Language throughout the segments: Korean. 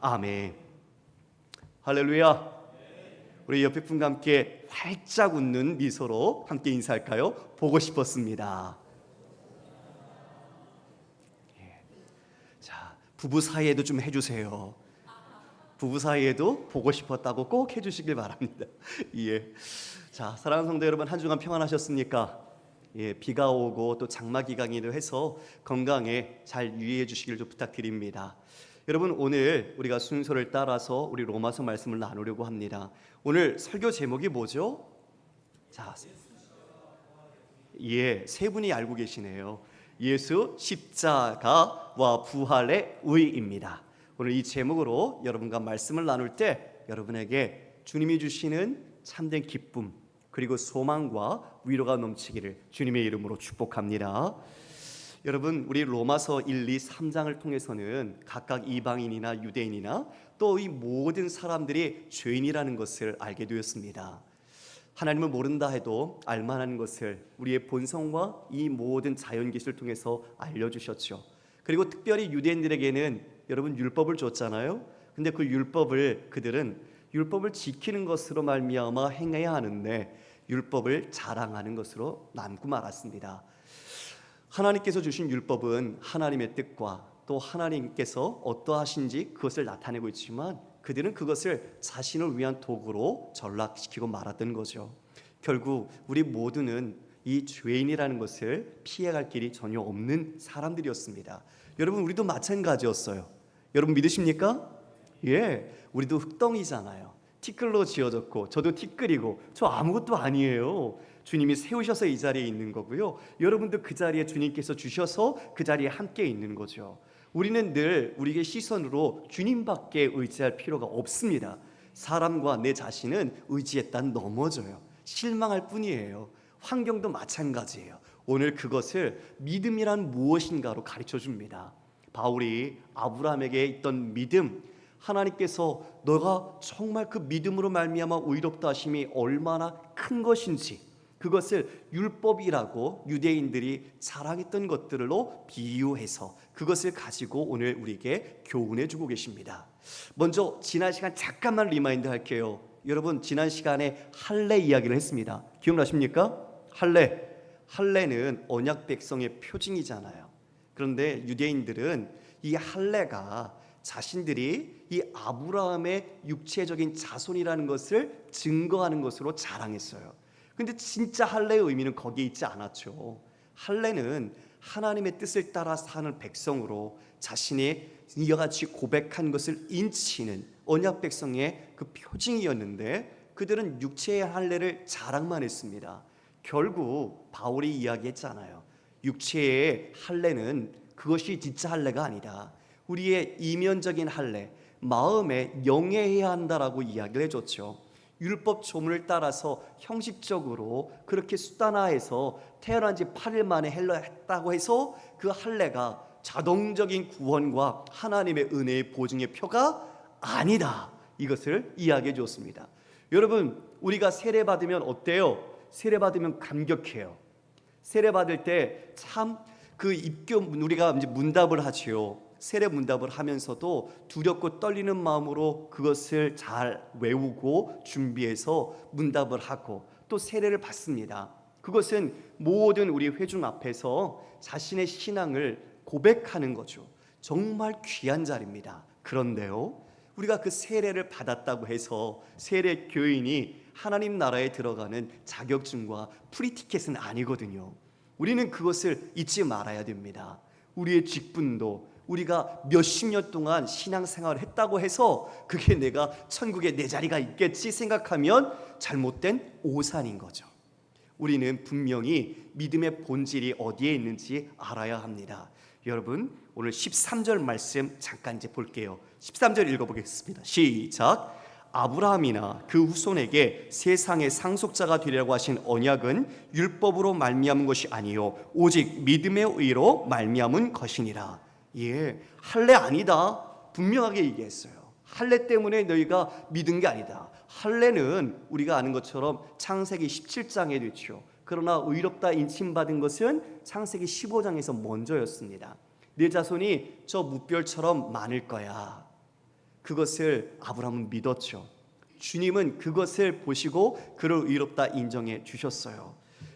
아멘. 할렐루야. 우리 옆에 분과 함께 활짝 웃는 미소로 함께 인사할까요? 보고 싶었습니다. 자, 부부 사이에도 좀 해주세요. 부부 사이에도 보고 싶었다고 꼭 해주시길 바랍니다. 예. 자, 사랑하는 성도 여러분, 한 주간 평안하셨습니까? 예, 비가 오고 또 장마 기간이기도 해서 건강에 잘 유의해 주시길 좀 부탁드립니다. 여러분, 오늘 우리가 순서를 따라서 우리 로마서 말씀을 나누려고 합니다. 오늘 설교 제목이 뭐죠? 자, 예, 세 분이 알고 계시네요. 예수 십자가와 부활의 의입니다. 오늘 이 제목으로 여러분과 말씀을 나눌 때 여러분에게 주님이 주시는 참된 기쁨 그리고 소망과 위로가 넘치기를 주님의 이름으로 축복합니다. 여러분, 우리 로마서 1, 2, 3장을 통해서는 각각 이방인이나 유대인이나 또 이 모든 사람들이 죄인이라는 것을 알게 되었습니다. 하나님을 모른다 해도 알만한 것을 우리의 본성과 이 모든 자연계시를 통해서 알려주셨죠. 그리고 특별히 유대인들에게는 여러분 율법을 줬잖아요. 근데 그 율법을 그들은 율법을 지키는 것으로 말미암아 행해야 하는데 율법을 자랑하는 것으로 남고 말았습니다. 하나님께서 주신 율법은 하나님의 뜻과 또 하나님께서 어떠하신지 그것을 나타내고 있지만 그들은 그것을 자신을 위한 도구로 전락시키고 말았던 거죠. 결국 우리 모두는 이 죄인이라는 것을 피해갈 길이 전혀 없는 사람들이었습니다. 여러분, 우리도 마찬가지였어요. 여러분 믿으십니까? 예, 우리도 흙덩이잖아요. 티끌로 지어졌고 저도 티끌이고 저 아무것도 아니에요. 주님이 세우셔서 이 자리에 있는 거고요. 여러분도 그 자리에 주님께서 주셔서 그 자리에 함께 있는 거죠. 우리는 늘 우리의 시선으로 주님밖에 의지할 필요가 없습니다. 사람과 내 자신은 의지했다 넘어져요. 실망할 뿐이에요. 환경도 마찬가지예요. 오늘 그것을 믿음이란 무엇인가로 가르쳐 줍니다. 바울이 아브라함에게 있던 믿음, 하나님께서 너가 정말 그 믿음으로 말미암아 의롭다 하심이 얼마나 큰 것인지 그것을 율법이라고 유대인들이 자랑했던 것들로 비유해서 그것을 가지고 오늘 우리에게 교훈해 주고 계십니다. 먼저 지난 시간 잠깐만 리마인드 할게요. 여러분, 지난 시간에 할례 이야기를 했습니다. 기억나십니까? 할례는 언약 백성의 표징이잖아요. 그런데 유대인들은 이 할례가 자신들이 이 아브라함의 육체적인 자손이라는 것을 증거하는 것으로 자랑했어요. 근데 진짜 할례의 의미는 거기에 있지 않았죠. 할례는 하나님의 뜻을 따라 사는 백성으로 자신이 이와 같이 고백한 것을 인치는 언약 백성의 그 표징이었는데 그들은 육체의 할례를 자랑만 했습니다. 결국 바울이 이야기했잖아요. 육체의 할례는 그것이 진짜 할례가 아니다. 우리의 이면적인 할례, 마음에 영해해야 한다라고 이야기를 해줬죠. 율법 조문을 따라서 형식적으로 그렇게 수단화해서 태어난 지 8일 만에 했다고 해서 그 할례가 자동적인 구원과 하나님의 은혜의 보증의 표가 아니다. 이것을 이야기해 줬습니다. 여러분, 우리가 세례 받으면 어때요? 세례 받으면 감격해요. 세례 받을 때 참 그 입교 우리가 이제 문답을 하지요. 세례 문답을 하면서도 두렵고 떨리는 마음으로 그것을 잘 외우고 준비해서 문답을 하고 또 세례를 받습니다. 그것은 모든 우리 회중 앞에서 자신의 신앙을 고백하는 거죠. 정말 귀한 자리입니다. 그런데요, 우리가 그 세례를 받았다고 해서 세례 교인이 하나님 나라에 들어가는 자격증과 프리티켓은 아니거든요. 우리는 그것을 잊지 말아야 됩니다. 우리의 직분도 우리가 몇십 년 동안 신앙생활을 했다고 해서 그게 내가 천국에 내 자리가 있겠지 생각하면 잘못된 오산인 거죠. 우리는 분명히 믿음의 본질이 어디에 있는지 알아야 합니다. 여러분, 오늘 13절 말씀 잠깐 이제 볼게요. 13절 읽어보겠습니다. 시작. 아브라함이나 그 후손에게 세상의 상속자가 되리라고 하신 언약은 율법으로 말미암은 것이 아니요 오직 믿음의 의로 말미암은 것이니라. 예, 할례 아니다. 분명하게 얘기했어요. 할례 때문에 너희가 믿은 게 아니다. 할례는 우리가 아는 것처럼 창세기 17장에 있죠. 그러나 의롭다 인침받은 것은 창세기 15장에서 먼저였습니다. 네 자손이 저 무별처럼 많을 거야. 그것을 아브라함은 믿었죠. 주님은 그것을 보시고 그를 의롭다 인정해 주셨어요.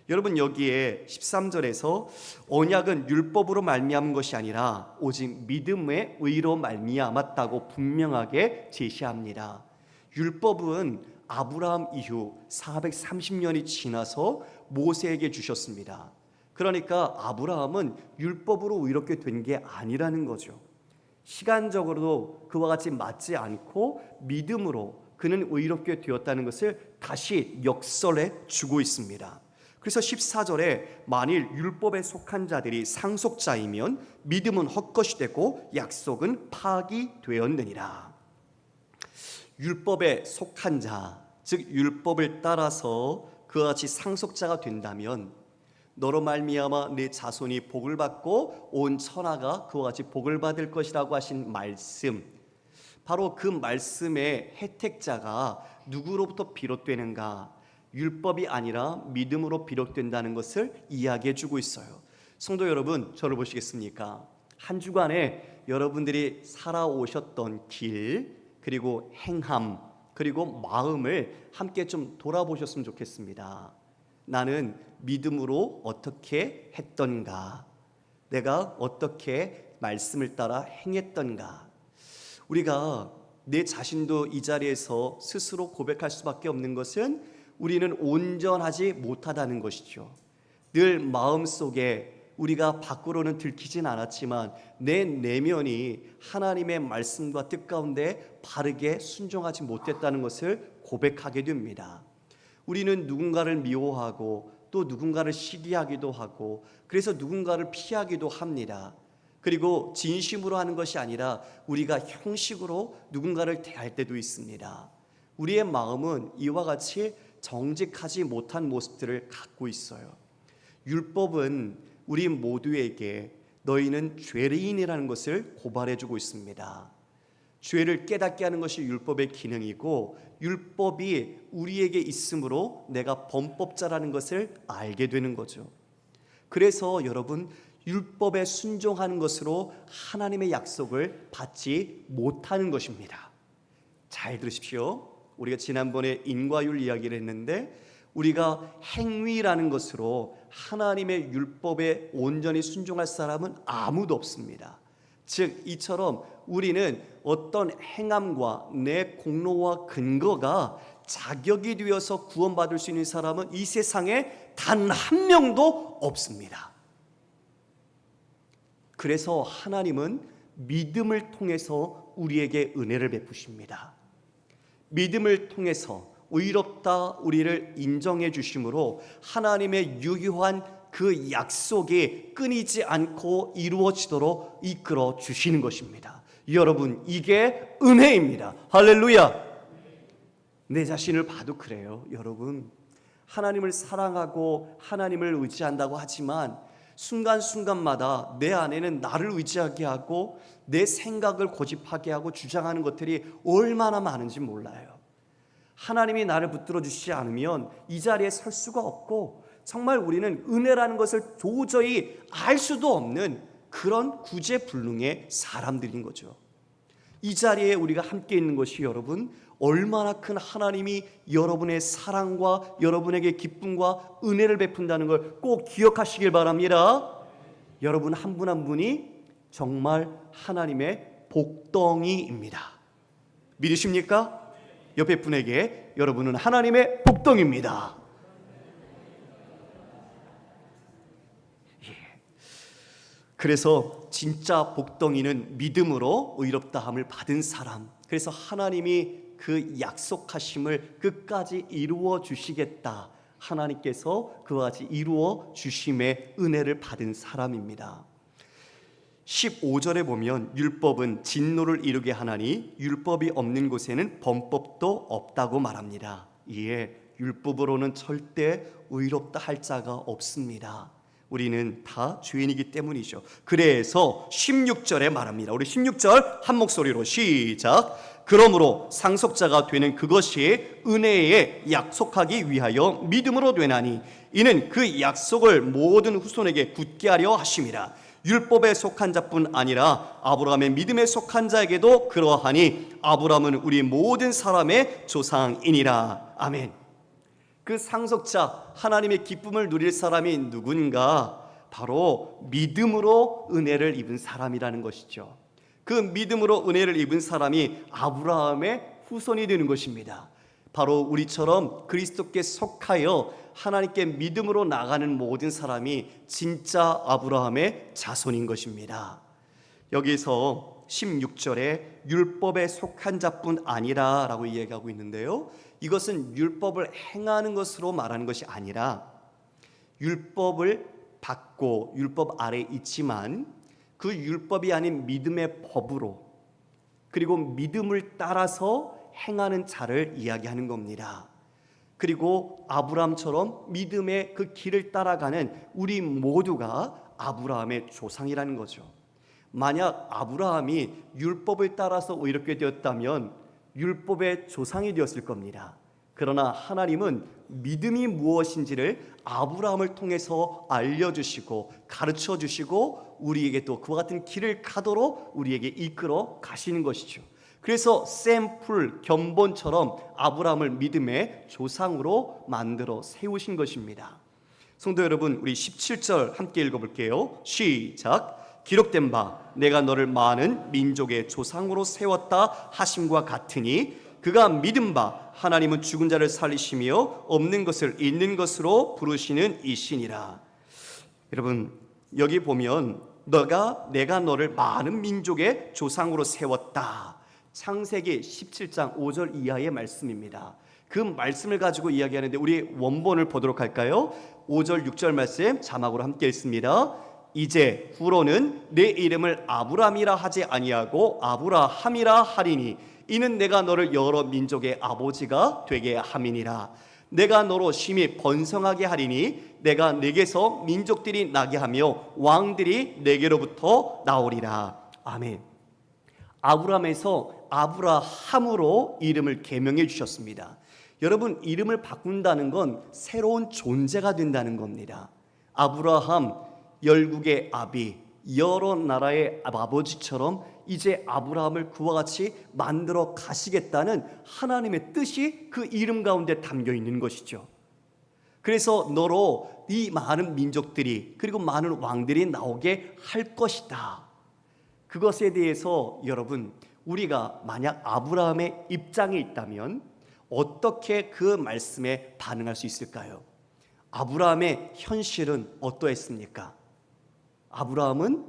여러분, 여기에 13절에서 언약은 율법으로 말미암은 것이 아니라 오직 믿음의 의로 말미암았다고 분명하게 제시합니다. 율법은 아브라함 이후 430년이 지나서 모세에게 주셨습니다. 그러니까 아브라함은 율법으로 의롭게 된 게 아니라는 거죠. 시간적으로도 그와 같이 맞지 않고 믿음으로 그는 의롭게 되었다는 것을 다시 역설해 주고 있습니다. 그래서 14절에 만일 율법에 속한 자들이 상속자이면 믿음은 헛것이 되고 약속은 파기되었느니라. 율법에 속한 자, 즉 율법을 따라서 그와 같이 상속자가 된다면 너로 말미암아 네 자손이 복을 받고 온 천하가 그와 같이 복을 받을 것이라고 하신 말씀, 바로 그 말씀의 혜택자가 누구로부터 비롯되는가? 율법이 아니라 믿음으로 비롯된다는 것을 이야기해 주고 있어요. 성도 여러분, 저를 보시겠습니까? 한 주간에 여러분들이 살아오셨던 길, 그리고 행함, 그리고 마음을 함께 좀 돌아보셨으면 좋겠습니다. 나는 믿음으로 어떻게 했던가? 내가 어떻게 말씀을 따라 행했던가? 우리가 내 자신도 이 자리에서 스스로 고백할 수밖에 없는 것은 우리는 온전하지 못하다는 것이죠. 늘 마음속에 우리가 밖으로는 들키진 않았지만 내 내면이 하나님의 말씀과 뜻 가운데 바르게 순종하지 못했다는 것을 고백하게 됩니다. 우리는 누군가를 미워하고 또 누군가를 시기하기도 하고 그래서 누군가를 피하기도 합니다. 그리고 진심으로 하는 것이 아니라 우리가 형식으로 누군가를 대할 때도 있습니다. 우리의 마음은 이와 같이 정직하지 못한 모습들을 갖고 있어요. 율법은 우리 모두에게 너희는 죄인이라는 것을 고발해주고 있습니다. 죄를 깨닫게 하는 것이 율법의 기능이고 율법이 우리에게 있으므로 내가 범법자라는 것을 알게 되는 거죠. 그래서 여러분, 율법에 순종하는 것으로 하나님의 약속을 받지 못하는 것입니다. 잘 들으십시오. 우리가 지난번에 인과율 이야기를 했는데 우리가 행위라는 것으로 하나님의 율법에 온전히 순종할 사람은 아무도 없습니다. 즉 이처럼 우리는 어떤 행함과 내 공로와 근거가 자격이 되어서 구원받을 수 있는 사람은 이 세상에 단 한 명도 없습니다. 그래서 하나님은 믿음을 통해서 우리에게 은혜를 베푸십니다. 믿음을 통해서 의롭다 우리를 인정해 주심으로 하나님의 유효한 그 약속이 끊이지 않고 이루어지도록 이끌어 주시는 것입니다. 여러분, 이게 은혜입니다. 할렐루야. 내 자신을 봐도 그래요. 여러분, 하나님을 사랑하고 하나님을 의지한다고 하지만 순간순간마다 내 안에는 나를 의지하게 하고 내 생각을 고집하게 하고 주장하는 것들이 얼마나 많은지 몰라요. 하나님이 나를 붙들어 주시지 않으면 이 자리에 설 수가 없고 정말 우리는 은혜라는 것을 도저히 알 수도 없는 그런 구제불능의 사람들인 거죠. 이 자리에 우리가 함께 있는 것이 여러분 얼마나 큰 하나님이 여러분의 사랑과 여러분에게 기쁨과 은혜를 베푼다는 걸 꼭 기억하시길 바랍니다. 여러분 한 분 한 분이 정말 하나님의 복덩이입니다. 믿으십니까? 옆에 분에게 여러분은 하나님의 복덩이입니다. 그래서 진짜 복덩이는 믿음으로 의롭다함을 받은 사람, 그래서 하나님이 그 약속하심을 끝까지 이루어 주시겠다, 하나님께서 그와 같이 이루어 주심의 은혜를 받은 사람입니다. 15절에 보면 율법은 진노를 이루게 하나니 율법이 없는 곳에는 범법도 없다고 말합니다. 이에 율법으로는 절대 의롭다 할 자가 없습니다. 우리는 다 죄인이기 때문이죠. 그래서 16절에 말합니다. 우리 16절 한 목소리로 시작. 그러므로 상속자가 되는 그것이 은혜에 약속하기 위하여 믿음으로 되나니 이는 그 약속을 모든 후손에게 굳게 하려 하심이라. 율법에 속한 자뿐 아니라 아브라함의 믿음에 속한 자에게도 그러하니 아브라함은 우리 모든 사람의 조상이니라. 아멘. 그 상속자, 하나님의 기쁨을 누릴 사람이 누군가? 바로 믿음으로 은혜를 입은 사람이라는 것이죠. 그 믿음으로 은혜를 입은 사람이 아브라함의 후손이 되는 것입니다. 바로 우리처럼 그리스도께 속하여 하나님께 믿음으로 나가는 모든 사람이 진짜 아브라함의 자손인 것입니다. 여기서 16절에 율법에 속한 자뿐 아니라 라고 이야기하고 있는데요, 이것은 율법을 행하는 것으로 말하는 것이 아니라 율법을 받고 율법 아래 있지만 그 율법이 아닌 믿음의 법으로, 그리고 믿음을 따라서 행하는 자를 이야기하는 겁니다. 그리고 아브라함처럼 믿음의 그 길을 따라가는 우리 모두가 아브라함의 조상이라는 거죠. 만약 아브라함이 율법을 따라서 이렇게 되었다면 율법의 조상이 되었을 겁니다. 그러나 하나님은 믿음이 무엇인지를 아브라함을 통해서 알려주시고 가르쳐주시고 우리에게 또 그와 같은 길을 가도록 우리에게 이끌어 가시는 것이죠. 그래서 샘플, 견본처럼 아브라함을 믿음의 조상으로 만들어 세우신 것입니다. 성도 여러분, 우리 17절 함께 읽어볼게요. 시작. 기록된 바 내가 너를 많은 민족의 조상으로 세웠다 하심과 같으니 그가 믿은 바 하나님은 죽은 자를 살리시며 없는 것을 있는 것으로 부르시는 이시니라. 여러분, 여기 보면 내가 너를 많은 민족의 조상으로 세웠다, 창세기 17장 5절 이하의 말씀입니다. 그 말씀을 가지고 이야기하는데 우리 원본을 보도록 할까요? 5절 6절 말씀 자막으로 함께 읽습니다. 이제 후로는 내 이름을 아브람이라 하지 아니하고 아브라함이라 하리니 이는 내가 너를 여러 민족의 아버지가 되게 함이니라. 내가 너로 심히 번성하게 하리니 내가 내게서 민족들이 나게 하며 왕들이 내게로부터 나오리라. 아멘. 아브람에서 아브라함으로 이름을 계명해 주셨습니다. 여러분, 이름을 바꾼다는 건 새로운 존재가 된다는 겁니다. 아브라함, 열국의 아비, 여러 나라의 아버지처럼 이제 아브라함을 그와 같이 만들어 가시겠다는 하나님의 뜻이 그 이름 가운데 담겨 있는 것이죠. 그래서 너로 이 많은 민족들이 그리고 많은 왕들이 나오게 할 것이다. 그것에 대해서 여러분, 우리가 만약 아브라함의 입장에 있다면 어떻게 그 말씀에 반응할 수 있을까요? 아브라함의 현실은 어떠했습니까? 아브라함은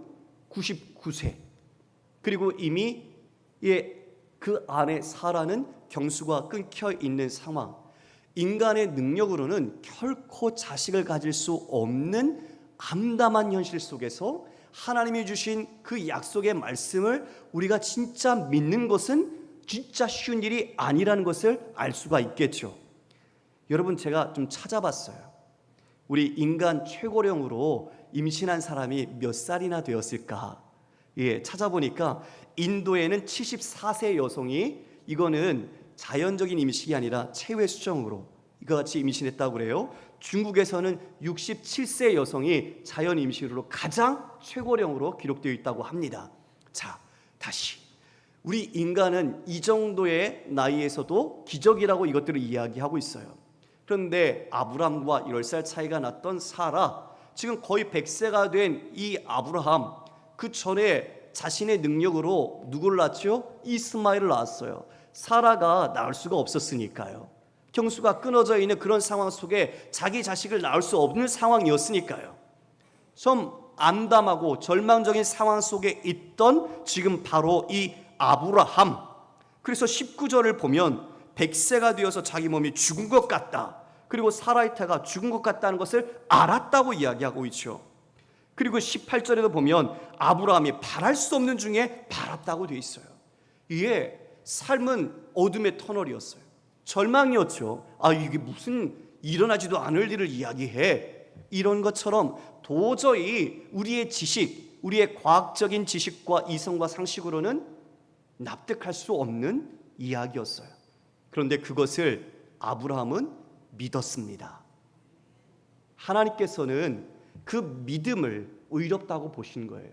99세, 그리고 이미 그 안에 사라는 경수가 끊겨 있는 상황, 인간의 능력으로는 결코 자식을 가질 수 없는 암담한 현실 속에서 하나님이 주신 그 약속의 말씀을 우리가 진짜 믿는 것은 진짜 쉬운 일이 아니라는 것을 알 수가 있겠죠. 여러분, 제가 좀 찾아봤어요. 우리 인간 최고령으로 임신한 사람이 몇 살이나 되었을까? 찾아보니까 인도에는 74세 여성이, 이거는 자연적인 임신이 아니라 체외 수정으로 이거 같이 임신했다고 그래요. 중국에서는 67세 여성이 자연 임신으로 가장 최고령으로 기록되어 있다고 합니다. 자, 다시 우리 인간은 이 정도의 나이에서도 기적이라고 이것들을 이야기하고 있어요. 그런데 아브람과 10살 차이가 났던 사라, 지금 거의 100세가 된 이 아브라함, 그 전에 자신의 능력으로 누구를 낳았죠? 이스마엘을 낳았어요. 사라가 낳을 수가 없었으니까요. 경수가 끊어져 있는 그런 상황 속에 자기 자식을 낳을 수 없는 상황이었으니까요. 좀 암담하고 절망적인 상황 속에 있던 지금 바로 이 아브라함, 그래서 19절을 보면 100세가 되어서 자기 몸이 죽은 것 같다, 그리고 사라의 태가 죽은 것 같다는 것을 알았다고 이야기하고 있죠. 그리고 18절에도 보면 아브라함이 바랄 수 없는 중에 바랐다고 되어 있어요. 이게 삶은 어둠의 터널이었어요. 절망이었죠. 이게 무슨 일어나지도 않을 일을 이야기해, 이런 것처럼 도저히 우리의 지식, 우리의 과학적인 지식과 이성과 상식으로는 납득할 수 없는 이야기였어요. 그런데 그것을 아브라함은 믿었습니다. 하나님께서는 그 믿음을 의롭다고 보신 거예요.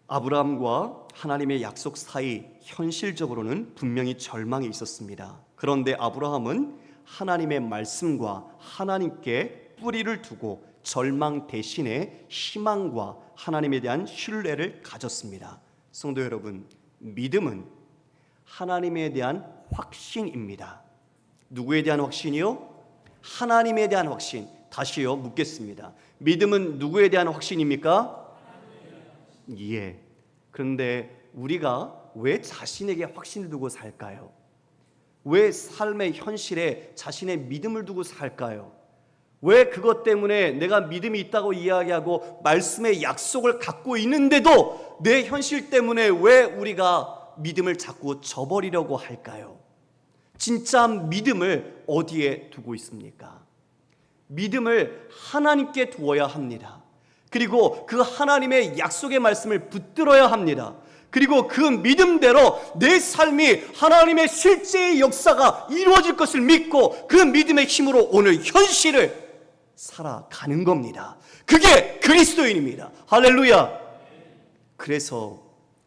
아브라함과 하나님의 약속 사이 현실적으로는 분명히 절망이 있었습니다. 그런데 아브라함은 하나님의 말씀과 하나님께 뿌리를 두고 절망 대신에 희망과 하나님에 대한 신뢰를 가졌습니다. 성도 여러분, 믿음은 하나님에 대한 확신입니다. 누구에 대한 확신이요? 하나님에 대한 확신. 다시요 묻겠습니다. 믿음은 누구에 대한 확신입니까? 예. 그런데 우리가 왜 자신에게 확신을 두고 살까요? 왜 삶의 현실에 자신의 믿음을 두고 살까요? 왜 그것 때문에 내가 믿음이 있다고 이야기하고 말씀의 약속을 갖고 있는데도 내 현실 때문에 왜 우리가 믿음을 자꾸 저버리려고 할까요? 진짜 믿음을 어디에 두고 있습니까? 믿음을 하나님께 두어야 합니다. 그리고 그 하나님의 약속의 말씀을 붙들어야 합니다. 그리고 그 믿음대로 내 삶이 하나님의 실제의 역사가 이루어질 것을 믿고 그 믿음의 힘으로 오늘 현실을 살아가는 겁니다. 그게 그리스도인입니다. 할렐루야. 그래서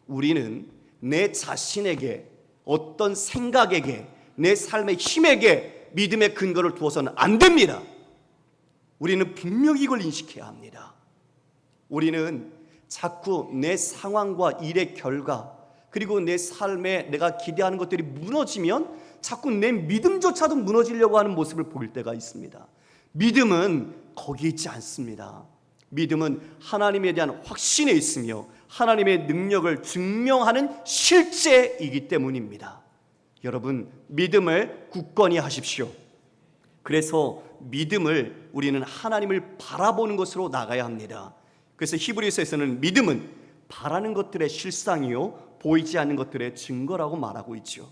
우리는 내 자신에게, 어떤 생각에게, 내 삶의 힘에게 믿음의 근거를 두어서는 안 됩니다. 우리는 분명히 이걸 인식해야 합니다. 우리는 자꾸 내 상황과 일의 결과, 그리고 내 삶에 내가 기대하는 것들이 무너지면 자꾸 내 믿음조차도 무너지려고 하는 모습을 볼 때가 있습니다. 믿음은 거기에 있지 않습니다. 믿음은 하나님에 대한 확신에 있으며 하나님의 능력을 증명하는 실제이기 때문입니다. 여러분, 믿음을 굳건히 하십시오. 그래서 믿음을 우리는 하나님을 바라보는 것으로 나가야 합니다. 그래서 히브리서에서는 믿음은 바라는 것들의 실상이요 보이지 않는 것들의 증거라고 말하고 있죠.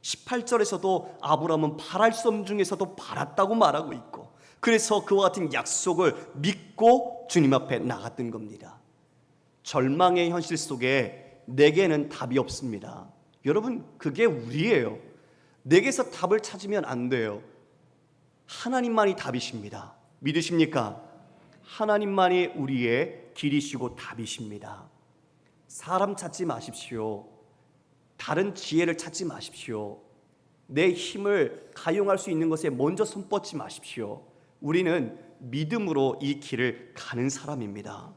18절에서도 아브라함은 바랄 수 없는 중에서도 바랐다고 말하고 있고, 그래서 그와 같은 약속을 믿고 주님 앞에 나갔던 겁니다. 절망의 현실 속에 내게는 답이 없습니다. 여러분, 그게 우리예요. 내게서 답을 찾으면 안 돼요. 하나님만이 답이십니다. 믿으십니까? 하나님만이 우리의 길이시고 답이십니다. 사람 찾지 마십시오. 다른 지혜를 찾지 마십시오. 내 힘을 가용할 수 있는 것에 먼저 손뻗지 마십시오. 우리는 믿음으로 이 길을 가는 사람입니다.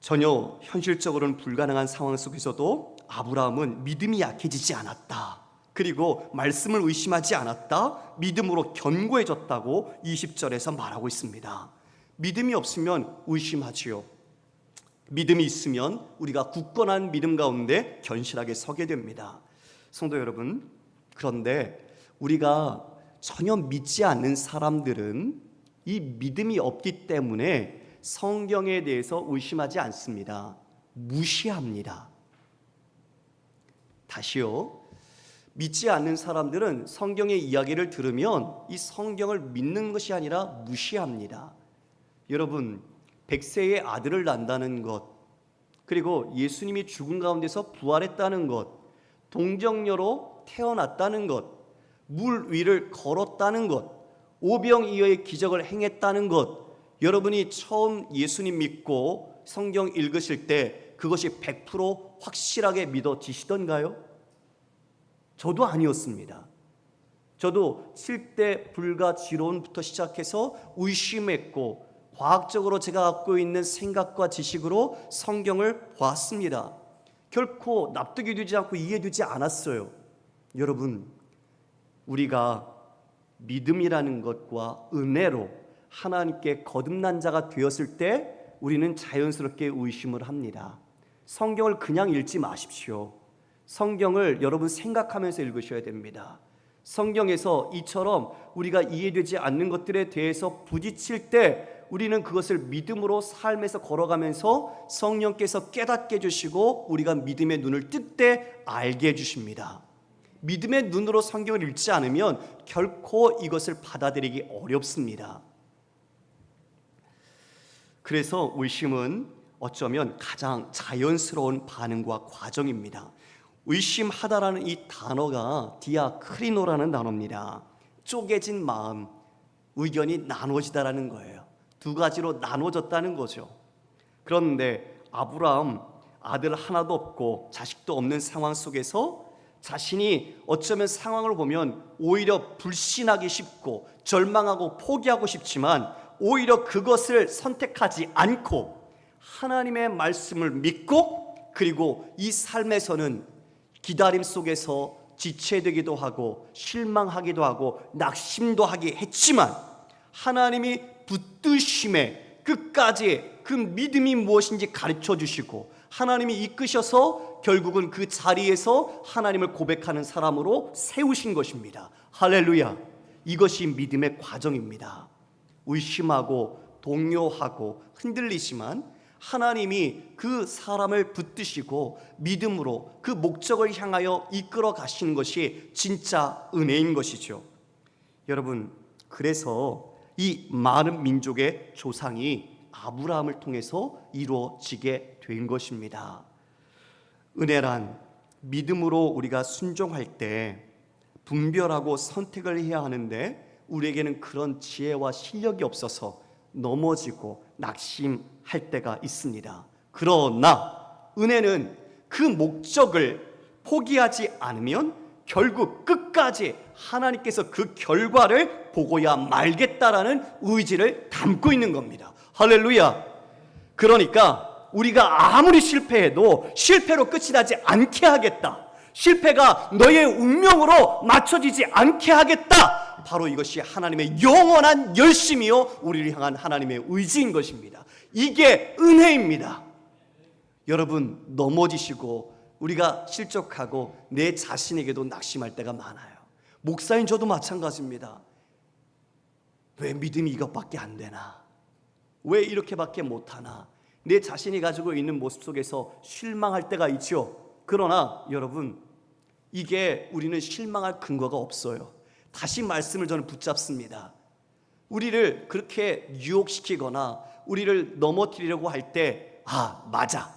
전혀 현실적으로는 불가능한 상황 속에서도 아브라함은 믿음이 약해지지 않았다. 그리고 말씀을 의심하지 않았다. 믿음으로 견고해졌다고 20절에서 말하고 있습니다. 믿음이 없으면 의심하지요. 믿음이 있으면 우리가 굳건한 믿음 가운데 견실하게 서게 됩니다. 성도 여러분, 그런데 우리가 전혀 믿지 않는 사람들은 이 믿음이 없기 때문에 성경에 대해서 의심하지 않습니다. 무시합니다. 다시요. 믿지 않는 사람들은 성경의 이야기를 들으면 이 성경을 믿는 것이 아니라 무시합니다. 여러분, 백세의 아들을 낳는다는 것, 그리고 예수님이 죽은 가운데서 부활했다는 것, 동정녀로 태어났다는 것, 물 위를 걸었다는 것, 오병이어의 기적을 행했다는 것, 여러분이 처음 예수님 믿고 성경 읽으실 때 그것이 100% 확실하게 믿어지시던가요? 저도 아니었습니다. 저도 7대 불가지론부터 시작해서 의심했고 과학적으로 제가 갖고 있는 생각과 지식으로 성경을 봤습니다. 결코 납득이 되지 않고 이해되지 않았어요. 여러분, 우리가 믿음이라는 것과 은혜로 하나님께 거듭난 자가 되었을 때 우리는 자연스럽게 의심을 합니다. 성경을 그냥 읽지 마십시오. 성경을 여러분 생각하면서 읽으셔야 됩니다. 성경에서 이처럼 우리가 이해되지 않는 것들에 대해서 부딪힐 때 우리는 그것을 믿음으로 삶에서 걸어가면서 성령께서 깨닫게 해주시고 우리가 믿음의 눈을 뜰 때 알게 해주십니다. 믿음의 눈으로 성경을 읽지 않으면 결코 이것을 받아들이기 어렵습니다. 그래서 의심은 어쩌면 가장 자연스러운 반응과 과정입니다. 의심하다라는 이 단어가 디아크리노라는 단어입니다. 쪼개진 마음, 의견이 나눠지다라는 거예요. 두 가지로 나눠졌다는 거죠. 그런데 아브라함 아들 하나도 없고 자식도 없는 상황 속에서 자신이 어쩌면 상황을 보면 오히려 불신하기 쉽고 절망하고 포기하고 싶지만 오히려 그것을 선택하지 않고 하나님의 말씀을 믿고, 그리고 이 삶에서는 기다림 속에서 지체되기도 하고 실망하기도 하고 낙심도 하게 했지만 하나님이 붙드심에 끝까지 그 믿음이 무엇인지 가르쳐 주시고 하나님이 이끄셔서 결국은 그 자리에서 하나님을 고백하는 사람으로 세우신 것입니다. 할렐루야. 이것이 믿음의 과정입니다. 의심하고 동요하고 흔들리지만 하나님이 그 사람을 붙드시고 믿음으로 그 목적을 향하여 이끌어 가시는 것이 진짜 은혜인 것이죠. 여러분, 그래서 이 많은 민족의 조상이 아브라함을 통해서 이루어지게 된 것입니다. 은혜란 믿음으로 우리가 순종할 때 분별하고 선택을 해야 하는데 우리에게는 그런 지혜와 실력이 없어서 넘어지고 낙심할 때가 있습니다. 그러나 은혜는 그 목적을 포기하지 않으면 결국 끝까지 하나님께서 그 결과를 보고야 말겠다라는 의지를 담고 있는 겁니다. 할렐루야. 그러니까 우리가 아무리 실패해도 실패로 끝이 나지 않게 하겠다, 실패가 너의 운명으로 맞춰지지 않게 하겠다, 바로 이것이 하나님의 영원한 열심이요 우리를 향한 하나님의 의지인 것입니다. 이게 은혜입니다. 여러분, 넘어지시고 우리가 실족하고 내 자신에게도 낙심할 때가 많아요. 목사인 저도 마찬가지입니다. 왜 믿음이 이것밖에 안 되나? 왜 이렇게밖에 못하나? 내 자신이 가지고 있는 모습 속에서 실망할 때가 있죠. 그러나 여러분, 이게 우리는 실망할 근거가 없어요. 다시 말씀을 저는 붙잡습니다. 우리를 그렇게 유혹시키거나 우리를 넘어뜨리려고 할 때, 맞아,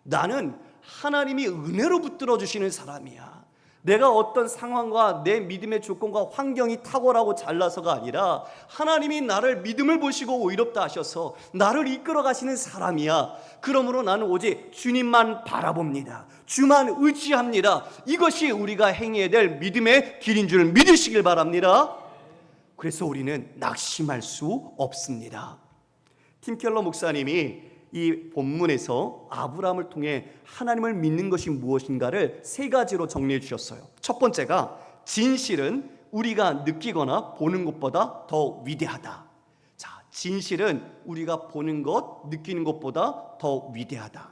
나는 하나님이 은혜로 붙들어 주시는 사람이야, 내가 어떤 상황과 내 믿음의 조건과 환경이 탁월하고 잘나서가 아니라 하나님이 나를 믿음을 보시고 의롭다 하셔서 나를 이끌어 가시는 사람이야. 그러므로 나는 오직 주님만 바라봅니다, 주만 의지합니다. 이것이 우리가 행해야 될 믿음의 길인 줄 믿으시길 바랍니다. 그래서 우리는 낙심할 수 없습니다. 팀 켈러 목사님이 이 본문에서 아브라함을 통해 하나님을 믿는 것이 무엇인가를 세 가지로 정리해 주셨어요. 첫 번째가 진실은 우리가 느끼거나 보는 것보다 더 위대하다. 자, 진실은 우리가 보는 것, 느끼는 것보다 더 위대하다.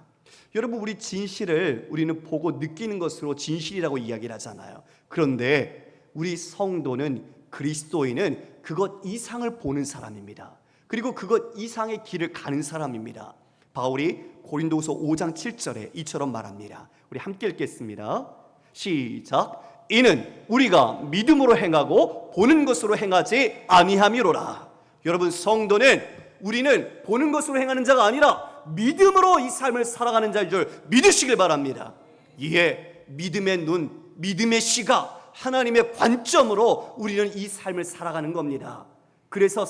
여러분, 우리 진실을 우리는 보고 느끼는 것으로 진실이라고 이야기를 하잖아요. 그런데 우리 성도는, 그리스도인은 그것 이상을 보는 사람입니다. 그리고 그것 이상의 길을 가는 사람입니다. 바울이 고린도후서 5장 7절에 이처럼 말합니다. 우리 함께 읽겠습니다. 시작. 이는 우리가 믿음으로 행하고 보는 것으로 행하지 아니함이로라. 여러분, 성도는 우리는 보는 것으로 행하는 자가 아니라 믿음으로 이 삶을 살아가는 자인 줄 믿으시길 바랍니다. 이에 믿음의 눈, 믿음의 시각, 하나님의 관점으로 우리는 이 삶을 살아가는 겁니다. 그래서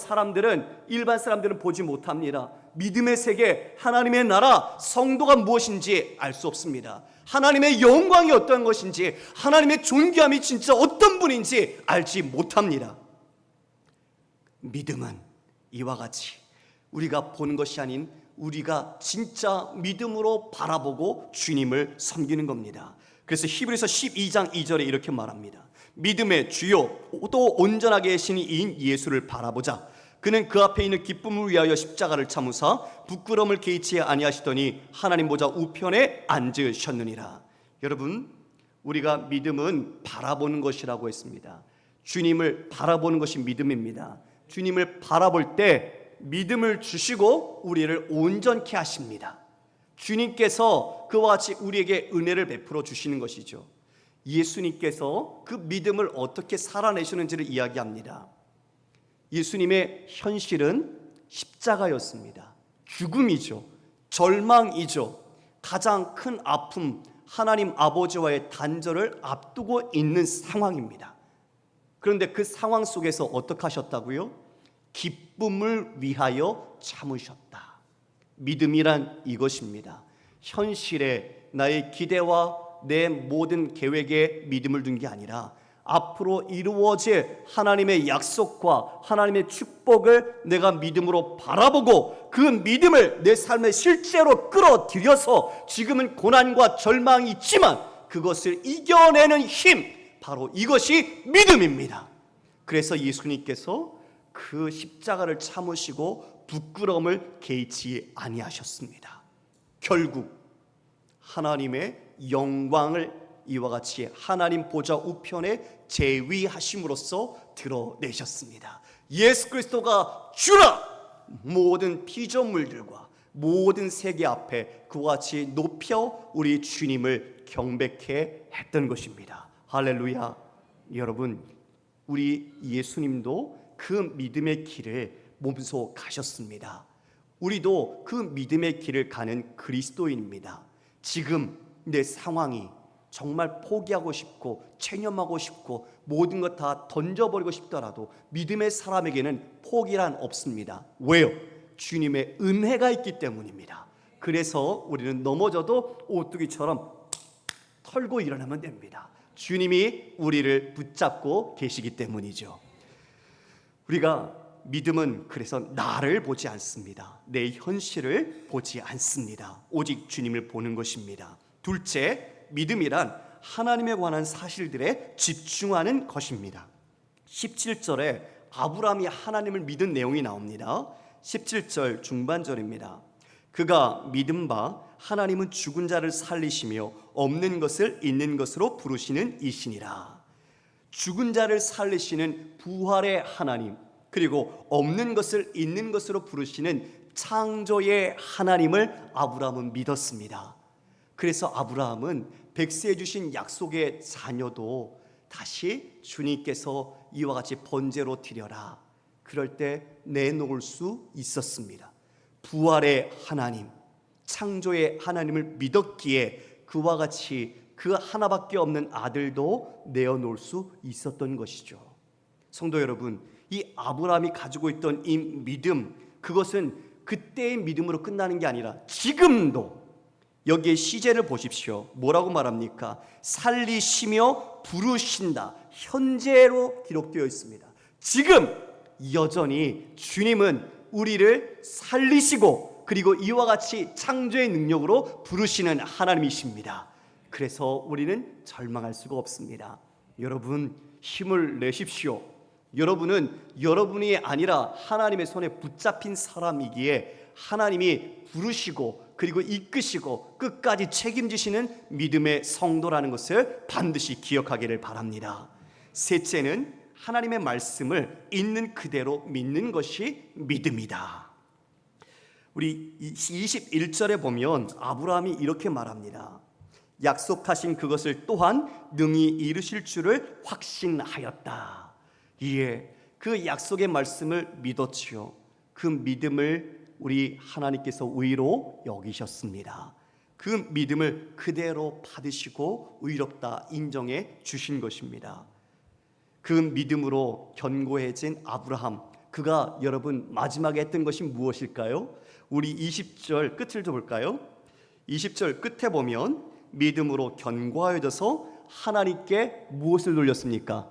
일반 사람들은 보지 못합니다. 믿음의 세계, 하나님의 나라, 성도가 무엇인지 알 수 없습니다. 하나님의 영광이 어떤 것인지, 하나님의 존귀함이 진짜 어떤 분인지 알지 못합니다. 믿음은 이와 같이 우리가 보는 것이 아닌 우리가 진짜 믿음으로 바라보고 주님을 섬기는 겁니다. 그래서 히브리서 12장 2절에 이렇게 말합니다. 믿음의 주요 또 온전하게 하시는 이인 예수를 바라보자. 그는 그 앞에 있는 기쁨을 위하여 십자가를 참으사 부끄러움을 개의치 아니하시더니 하나님 보좌 우편에 앉으셨느니라. 여러분, 우리가 믿음은 바라보는 것이라고 했습니다. 주님을 바라보는 것이 믿음입니다. 주님을 바라볼 때 믿음을 주시고 우리를 온전케 하십니다. 주님께서 그와 같이 우리에게 은혜를 베풀어 주시는 것이죠. 예수님께서 그 믿음을 어떻게 살아내시는지를 이야기합니다. 예수님의 현실은 십자가였습니다. 죽음이죠. 절망이죠. 가장 큰 아픔, 하나님 아버지와의 단절을 앞두고 있는 상황입니다. 그런데 그 상황 속에서 어떻게 하셨다고요? 기쁨을 위하여 참으셨다. 믿음이란 이것입니다. 현실에 나의 기대와 내 모든 계획에 믿음을 둔 게 아니라 앞으로 이루어질 하나님의 약속과 하나님의 축복을 내가 믿음으로 바라보고 그 믿음을 내 삶에 실제로 끌어들여서 지금은 고난과 절망이 있지만 그것을 이겨내는 힘, 바로 이것이 믿음입니다. 그래서 예수님께서 그 십자가를 참으시고 부끄러움을 개의치 아니하셨습니다. 결국 하나님의 영광을 이와 같이 하나님 보좌 우편에 제위하심으로써 드러내셨습니다. 예수 그리스도가 주라! 모든 피조물들과 모든 세계 앞에 그와 같이 높여 우리 주님을 경배케 했던 것입니다. 할렐루야. 여러분, 우리 예수님도 그 믿음의 길을 몸소 가셨습니다. 우리도 그 믿음의 길을 가는 그리스도인입니다. 지금 내 상황이 정말 포기하고 싶고 체념하고 싶고 모든 것 다 던져버리고 싶더라도 믿음의 사람에게는 포기란 없습니다. 왜요? 주님의 은혜가 있기 때문입니다. 그래서 우리는 넘어져도 오뚜기처럼 털고 일어나면 됩니다. 주님이 우리를 붙잡고 계시기 때문이죠. 우리가 믿음은 그래서 나를 보지 않습니다. 내 현실을 보지 않습니다. 오직 주님을 보는 것입니다. 둘째, 믿음이란 하나님에 관한 사실들에 집중하는 것입니다. 17절에 아브라함이 하나님을 믿은 내용이 나옵니다. 17절 중반절입니다. 그가 믿은 바 하나님은 죽은 자를 살리시며 없는 것을 있는 것으로 부르시는 이시니라. 죽은 자를 살리시는 부활의 하나님, 그리고 없는 것을 있는 것으로 부르시는 창조의 하나님을 아브라함은 믿었습니다. 그래서 아브라함은 백세해 주신 약속의 자녀도 다시 주님께서 이와 같이 번제로 드려라, 그럴 때 내놓을 수 있었습니다. 부활의 하나님, 창조의 하나님을 믿었기에 그와 같이 그 하나밖에 없는 아들도 내어놓을 수 있었던 것이죠. 성도 여러분, 이 아브라함이 가지고 있던 이 믿음, 그것은 그때의 믿음으로 끝나는 게 아니라 지금도, 여기에 시제를 보십시오. 뭐라고 말합니까? 살리시며 부르신다. 현재로 기록되어 있습니다. 지금 여전히 주님은 우리를 살리시고 그리고 이와 같이 창조의 능력으로 부르시는 하나님이십니다. 그래서 우리는 절망할 수가 없습니다. 여러분, 힘을 내십시오. 여러분은 여러분이 아니라 하나님의 손에 붙잡힌 사람이기에 하나님이 부르시고 그리고 이끄시고 끝까지 책임지시는 믿음의 성도라는 것을 반드시 기억하기를 바랍니다. 셋째는 하나님의 말씀을 있는 그대로 믿는 것이 믿음이다. 우리 21절에 보면 아브라함이 이렇게 말합니다. 약속하신 그것을 또한 능히 이루실 줄을 확신하였다. 이에 그 약속의 말씀을 믿었지요. 그 믿음을 우리 하나님께서 의로 여기셨습니다. 그 믿음을 그대로 받으시고 의롭다 인정해 주신 것입니다. 그 믿음으로 견고해진 아브라함, 그가 여러분 마지막에 했던 것이 무엇일까요? 우리 20절 끝을 좀 볼까요? 20절 끝에 보면 믿음으로 견고하여져서 하나님께 무엇을 돌렸습니까?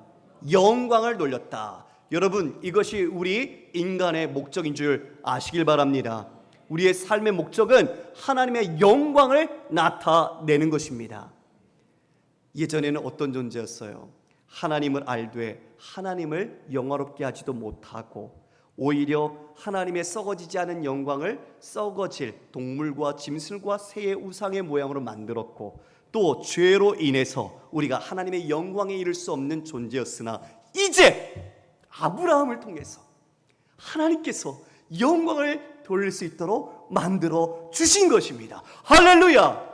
영광을 돌렸다. 여러분, 이것이 우리 인간의 목적인 줄 아시길 바랍니다. 우리의 삶의 목적은 하나님의 영광을 나타내는 것입니다. 예전에는 어떤 존재였어요? 하나님을 알되 하나님을 영화롭게 하지도 못하고 오히려 하나님의 썩어지지 않은 영광을 썩어질 동물과 짐승과 새의 우상의 모양으로 만들었고, 또 죄로 인해서 우리가 하나님의 영광에 이를 수 없는 존재였으나 이제 아브라함을 통해서 하나님께서 영광을 돌릴 수 있도록 만들어 주신 것입니다. 할렐루야!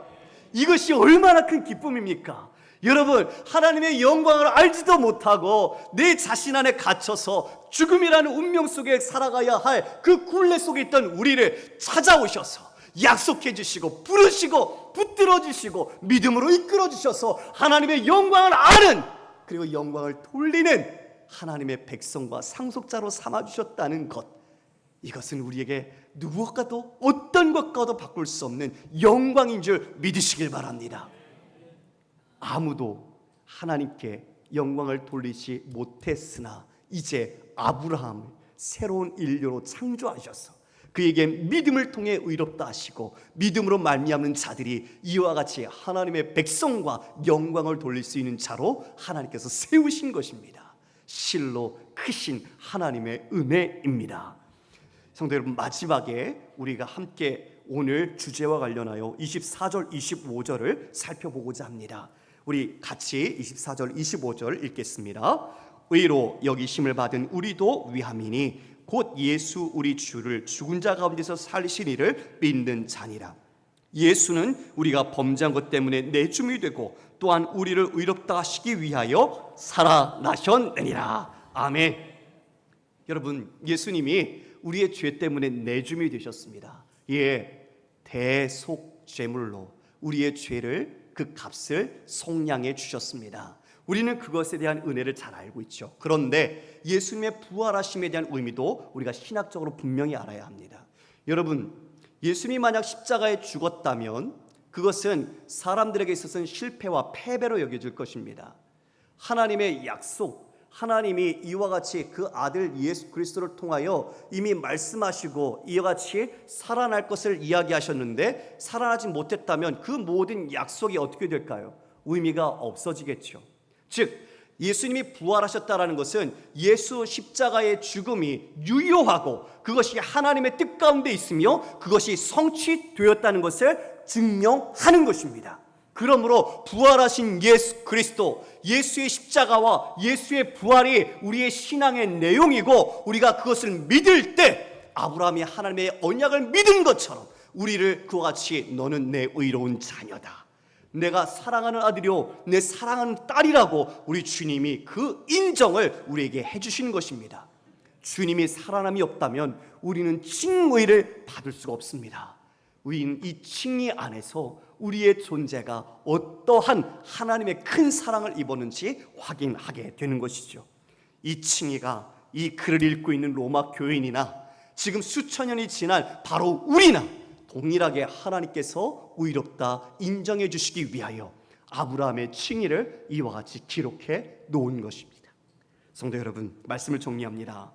이것이 얼마나 큰 기쁨입니까? 여러분, 하나님의 영광을 알지도 못하고 내 자신 안에 갇혀서 죽음이라는 운명 속에 살아가야 할 그 굴레 속에 있던 우리를 찾아오셔서 약속해 주시고 부르시고 붙들어 주시고 믿음으로 이끌어 주셔서 하나님의 영광을 아는, 그리고 영광을 돌리는 하나님의 백성과 상속자로 삼아주셨다는 것, 이것은 우리에게 누구와도 어떤 것과도 바꿀 수 없는 영광인 줄 믿으시길 바랍니다. 아무도 하나님께 영광을 돌리지 못했으나 이제 아브라함을 새로운 인류로 창조하셔서 그에게 믿음을 통해 의롭다 하시고 믿음으로 말미암는 자들이 이와 같이 하나님의 백성과 영광을 돌릴 수 있는 자로 하나님께서 세우신 것입니다. 실로 크신 하나님의 은혜입니다. 성도 여러분, 마지막에 우리가 함께 오늘 주제와 관련하여 24절 25절을 살펴보고자 합니다. 우리 같이 24절 25절 읽겠습니다. 의로 여기심을 받은 우리도 위함이니 곧 예수 우리 주를 죽은 자 가운데서 살리신 이를 믿는 자니라. 예수는 우리가 범죄한 것 때문에 내줌이 되고 또한 우리를 의롭다 하시기 위하여 살아나셨느니라. 아멘. 여러분, 예수님이 우리의 죄 때문에 내줌이 되셨습니다. 예, 대속 제물로 우리의 죄를, 그 값을 속량해 주셨습니다. 우리는 그것에 대한 은혜를 잘 알고 있죠. 그런데 예수님의 부활하심에 대한 의미도 우리가 신학적으로 분명히 알아야 합니다. 여러분, 예수님이 만약 십자가에 죽었다면 그것은 사람들에게 있어서는 실패와 패배로 여겨질 것입니다. 하나님의 약속, 하나님이 이와 같이 그 아들 예수 그리스도를 통하여 이미 말씀하시고 이와 같이 살아날 것을 이야기하셨는데 살아나지 못했다면 그 모든 약속이 어떻게 될까요? 의미가 없어지겠죠. 즉, 예수님이 부활하셨다는 것은 예수 십자가의 죽음이 유효하고 그것이 하나님의 뜻 가운데 있으며 그것이 성취되었다는 것을 증명하는 것입니다. 그러므로 부활하신 예수 그리스도, 예수의 십자가와 예수의 부활이 우리의 신앙의 내용이고 우리가 그것을 믿을 때 아브라함이 하나님의 언약을 믿은 것처럼 우리를 그와 같이 너는 내 의로운 자녀다, 내가 사랑하는 아들이요 내 사랑하는 딸이라고 우리 주님이 그 인정을 우리에게 해주시는 것입니다. 주님이 살아남이 없다면 우리는 칭의를 받을 수가 없습니다. 우리는 이 칭의 안에서 우리의 존재가 어떠한 하나님의 큰 사랑을 입었는지 확인하게 되는 것이죠. 이 칭의가 이 글을 읽고 있는 로마 교인이나 지금 수천 년이 지난 바로 우리나 동일하게 하나님께서 의롭다 인정해 주시기 위하여 아브라함의 칭의를 이와 같이 기록해 놓은 것입니다. 성도 여러분, 말씀을 정리합니다.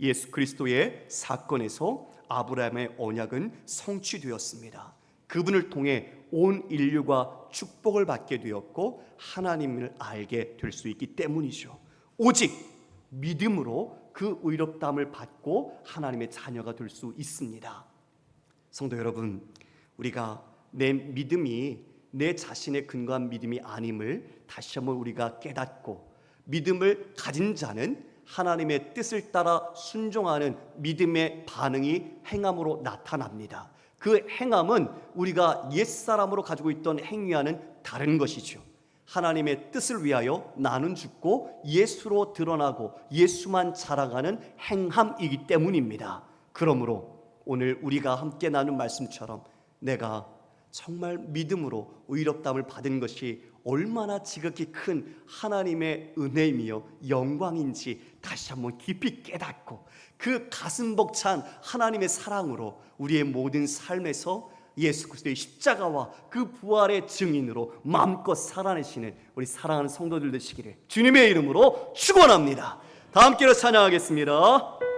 예수 그리스도의 사건에서 아브라함의 언약은 성취되었습니다. 그분을 통해 온 인류가 축복을 받게 되었고 하나님을 알게 될 수 있기 때문이죠. 오직 믿음으로 그 의롭다함을 받고 하나님의 자녀가 될 수 있습니다. 성도 여러분, 우리가 내 믿음이 내 자신의 근거한 믿음이 아님을 다시 한번 우리가 깨닫고 믿음을 가진 자는 하나님의 뜻을 따라 순종하는 믿음의 반응이 행함으로 나타납니다. 그 행함은 우리가 옛사람으로 가지고 있던 행위와는 다른 것이죠. 하나님의 뜻을 위하여 나는 죽고 예수로 드러나고 예수만 자라가는 행함이기 때문입니다. 그러므로 오늘 우리가 함께 나눈 말씀처럼 내가 정말 믿음으로 의롭다함을 받은 것이 얼마나 지극히 큰 하나님의 은혜이며 영광인지 다시 한번 깊이 깨닫고 그 가슴 벅찬 하나님의 사랑으로 우리의 모든 삶에서 예수 그리스도의 십자가와 그 부활의 증인으로 마음껏 살아내시는 우리 사랑하는 성도들 되시기를 주님의 이름으로 축원합니다. 다 함께로 찬양하겠습니다.